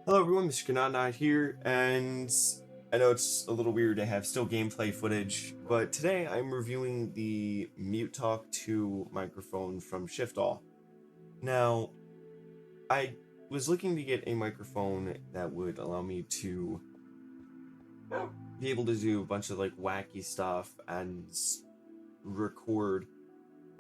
Hello everyone, Mr.CanKnotNot here, and I know it's a little weird to have still gameplay footage, but today I'm reviewing the Mutalk2 microphone from Shiftall. Now, I was looking to get a microphone that would allow me to be able to do a bunch of wacky stuff and record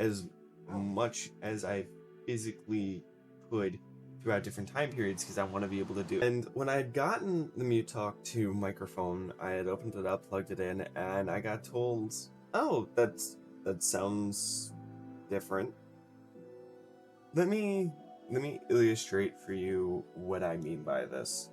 as much as I physically could throughout different time periods because I want to be able to do it. And when I had gotten the Mutalk2 microphone, I had opened it up, plugged it in, and I got told, "Oh, that sounds different." Let me illustrate for you what I mean by this.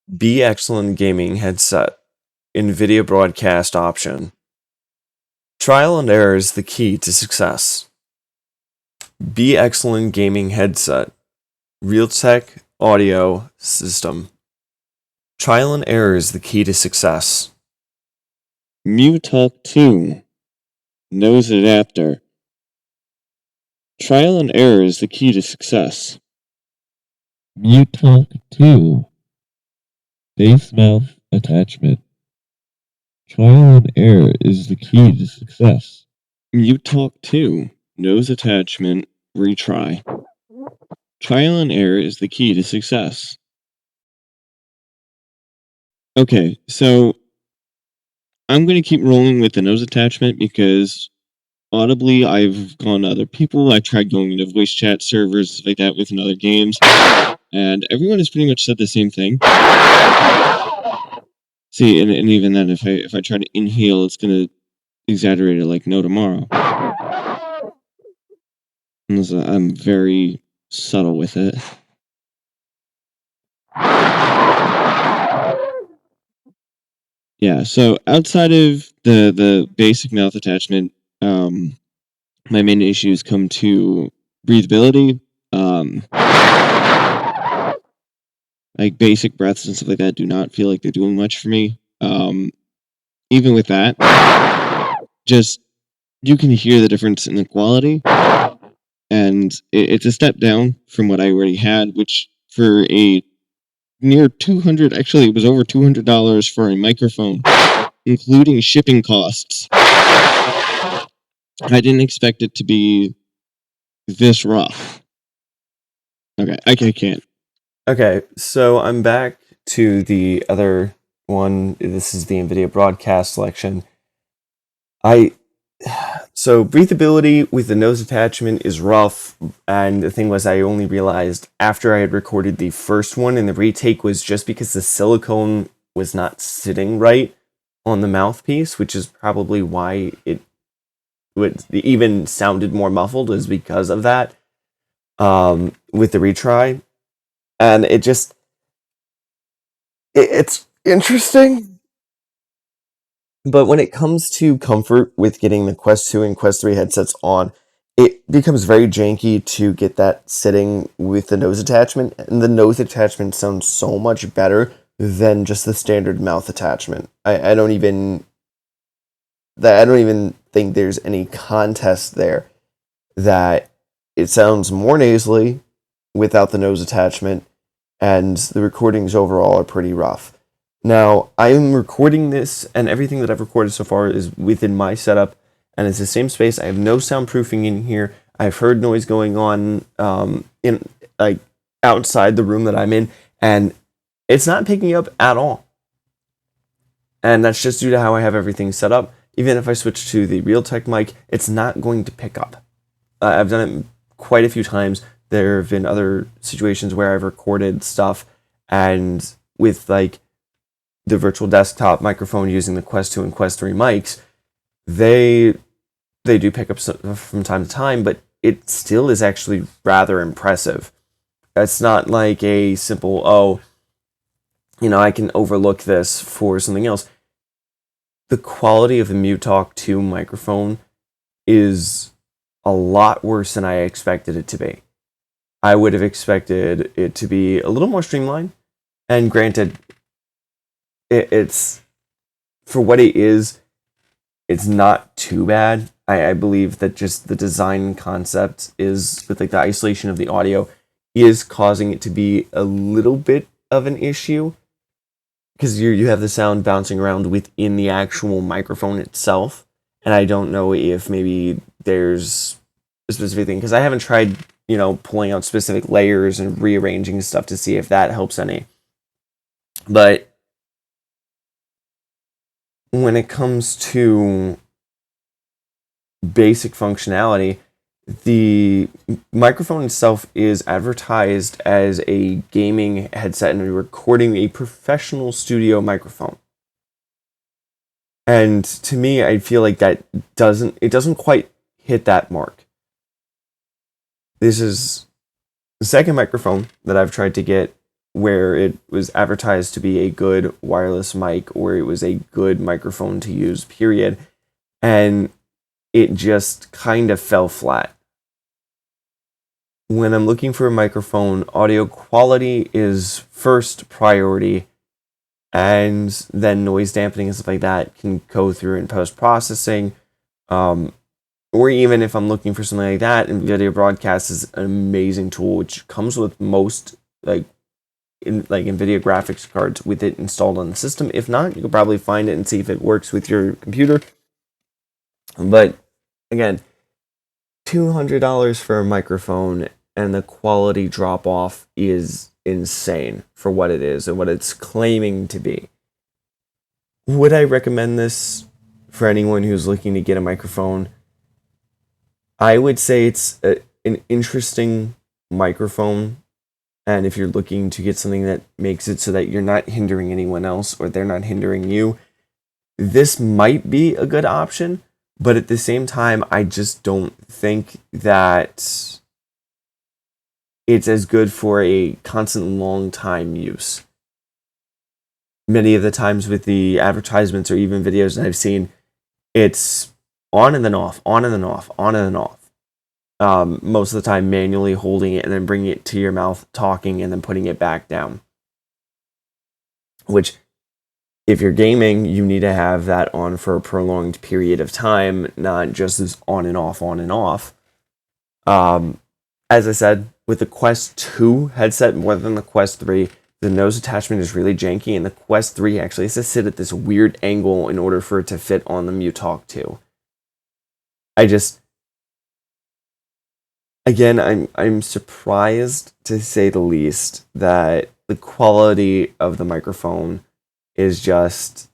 Beexelent gaming headset, NVIDIA broadcast option. Trial and error is the key to success. Beexelent gaming headset, Realtek audio system. Trial and error is the key to success. Mutalk2 nose adapter. Trial and error is the key to success. Mutalk2 base mouth attachment. Trial and error is the key to success. Mutalk2 nose attachment retry. Trial and error is the key to success. Okay, so I'm going to keep rolling with the nose attachment because audibly I've gone to other people. I tried going into voice chat servers like that with other games, and everyone has pretty much said the same thing. See, and even then, if I try to inhale, it's going to exaggerate it like no tomorrow. I'm very subtle with it. Yeah, so outside of the basic mouth attachment, my main issues come to breathability, like basic breaths and stuff like that do not feel like they're doing much for me. Even with that, just you can hear the difference in the quality, and it's a step down from what I already had, which for a near $200, actually it was over $200 for a microphone, including shipping costs. I didn't expect it to be this rough. Okay, I can't. Okay, so I'm back to the other one. This is the NVIDIA broadcast selection. So breathability with the nose attachment is rough, and the thing was I only realized after I had recorded the first one, and the retake was just because the silicone was not sitting right on the mouthpiece, which is probably why it even sounded more muffled, is because of that, with the retry. And it's interesting. But when it comes to comfort with getting the Quest 2 and Quest 3 headsets on, it becomes very janky to get that sitting with the nose attachment, and the nose attachment sounds so much better than just the standard mouth attachment. I don't even think there's any contest there that it sounds more nasally without the nose attachment, and the recordings overall are pretty rough. Now, I'm recording this, and everything that I've recorded so far is within my setup, and it's the same space. I have no soundproofing in here. I've heard noise going on in outside the room that I'm in, and it's not picking up at all. And that's just due to how I have everything set up. Even if I switch to the Realtek mic, it's not going to pick up. I've done it quite a few times. There have been other situations where I've recorded stuff, and with the virtual desktop microphone using the Quest 2 and Quest 3 mics, they do pick up from time to time, but it still is actually rather impressive. It's not like a simple, I can overlook this for something else. the quality of the Mutalk2 microphone is a lot worse than I expected it to be. I would have expected it to be a little more streamlined, and granted, it's for what it is, it's not too bad. I believe that just the design concept is with like the isolation of the audio is causing it to be a little bit of an issue because you have the sound bouncing around within the actual microphone itself, and I don't know if maybe there's a specific thing because I haven't tried pulling out specific layers and rearranging stuff to see if that helps any. But when it comes to basic functionality, the microphone itself is advertised as a gaming headset and recording a professional studio microphone. And to me, I feel like that doesn't quite hit that mark. This is the second microphone that I've tried to get where it was advertised to be a good wireless mic or it was a good microphone to use, period. And it just kind of fell flat. When I'm looking for a microphone, audio quality is first priority, and then noise dampening and stuff like that can go through in post-processing. Or even if I'm looking for something like that, and video broadcast is an amazing tool, which comes with most NVIDIA graphics cards with it installed on the system. If not, you can probably find it and see if it works with your computer. But again, $200 for a microphone and the quality drop off is insane for what it is and what it's claiming to be. Would I recommend this for anyone who's looking to get a microphone? I would say it's an interesting microphone, and if you're looking to get something that makes it so that you're not hindering anyone else or they're not hindering you, this might be a good option. But at the same time, I just don't think that it's as good for a constant long time use. Many of the times with the advertisements or even videos that I've seen, it's on and then off, on and then off, on and then off. Most of the time manually holding it and then bringing it to your mouth, talking, and then putting it back down. Which, if you're gaming, you need to have that on for a prolonged period of time, not just as on and off, on and off. As I said, with the Quest 2 headset more than the Quest 3, the nose attachment is really janky, and the Quest 3 actually has to sit at this weird angle in order for it to fit on the Mutalk2. I'm surprised, to say the least, that the quality of the microphone is just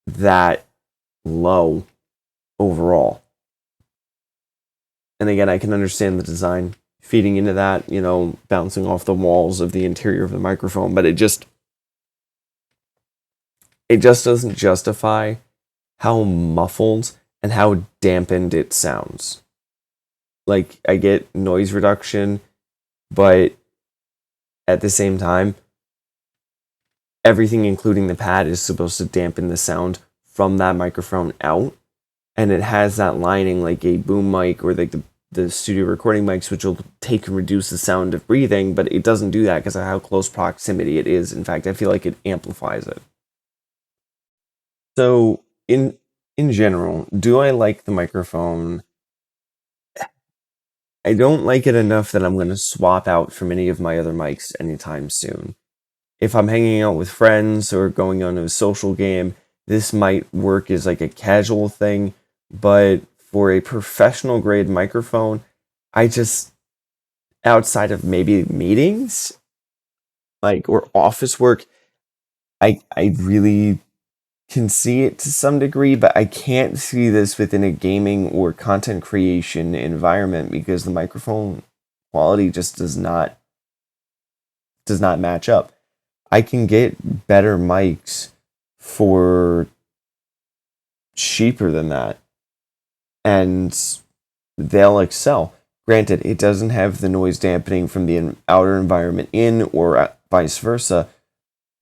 that low overall. And again, I can understand the design feeding into that, bouncing off the walls of the interior of the microphone, but it just doesn't justify how muffled and how dampened it sounds. Like, I get noise reduction, but at the same time, everything, including the pad, is supposed to dampen the sound from that microphone out. And it has that lining like a boom mic or like the studio recording mics, which will take and reduce the sound of breathing, but it doesn't do that because of how close proximity it is. In fact, I feel like it amplifies it. So, in general, do I like the microphone? I don't like it enough that I'm going to swap out from any of my other mics anytime soon. If I'm hanging out with friends or going on a social game, this might work as like a casual thing, but for a professional grade microphone, I just, outside of maybe meetings, or office work, I really can see it to some degree, but I can't see this within a gaming or content creation environment because the microphone quality just does not match up. I can get better mics for cheaper than that, and they'll excel. Granted, it doesn't have the noise dampening from the outer environment in, or vice versa,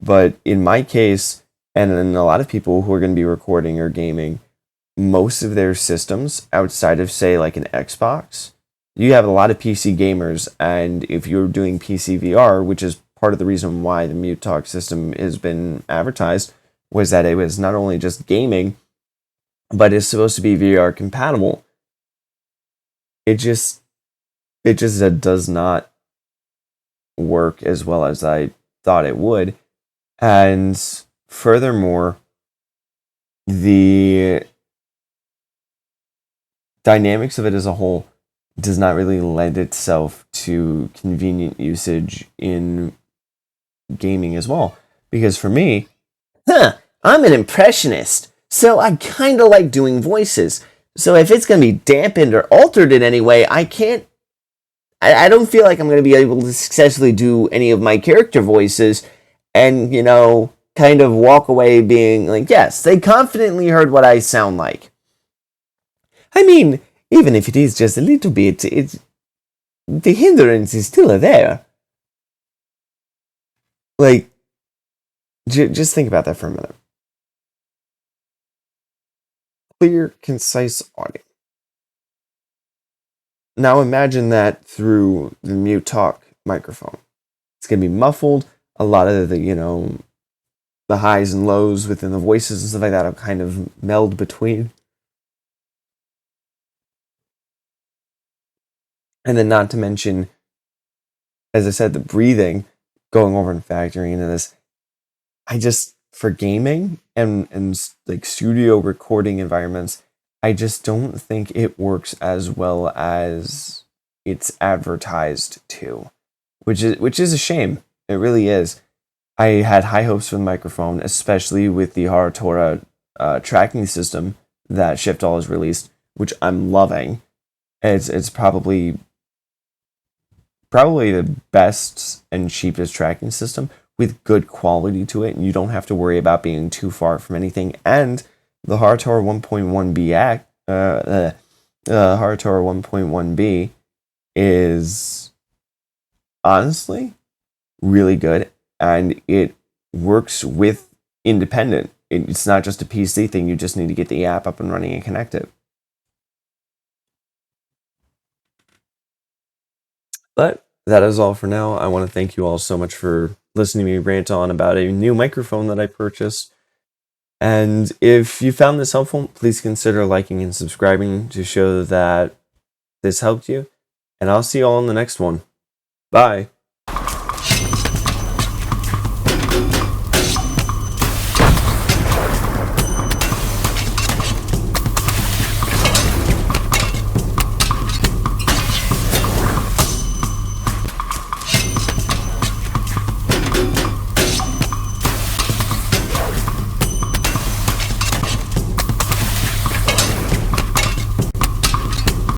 but in my case, And then a lot of people who are going to be recording or gaming, most of their systems outside of, say, like an Xbox, you have a lot of PC gamers. And if you're doing PC VR, which is part of the reason why the Mutalk system has been advertised, was that it was not only just gaming, but it's supposed to be VR compatible. It just does not work as well as I thought it would. And furthermore, the dynamics of it as a whole does not really lend itself to convenient usage in gaming as well. Because for me, I'm an impressionist, so I kind of like doing voices. So if it's going to be dampened or altered in any way, I don't feel like I'm going to be able to successfully do any of my character voices and, kind of walk away being like, yes, they confidently heard what I sound like. I mean, even if it is just a little bit, the hindrance is still there. Like, just think about that for a minute. Clear, concise audio. Now imagine that through the Mutalk microphone. It's going to be muffled. A lot of the, the highs and lows within the voices and stuff like that will kind of meld between. And then not to mention, as I said, the breathing, going over and factoring into this. For gaming and like studio recording environments, I just don't think it works as well as it's advertised to, which is a shame. It really is. I had high hopes for the microphone, especially with the Haratora tracking system that Shiftall has released, which I'm loving. It's probably the best and cheapest tracking system with good quality to it, and you don't have to worry about being too far from anything. And the Haratora 1.1B Haratora 1.1B is honestly really good, and it works with independent. It's not just a PC thing. You just need to get the app up and running and connect it. But that is all for now. I want to thank you all so much for listening to me rant on about a new microphone that I purchased. And if you found this helpful, please consider liking and subscribing to show that this helped you. And I'll see you all in the next one. Bye.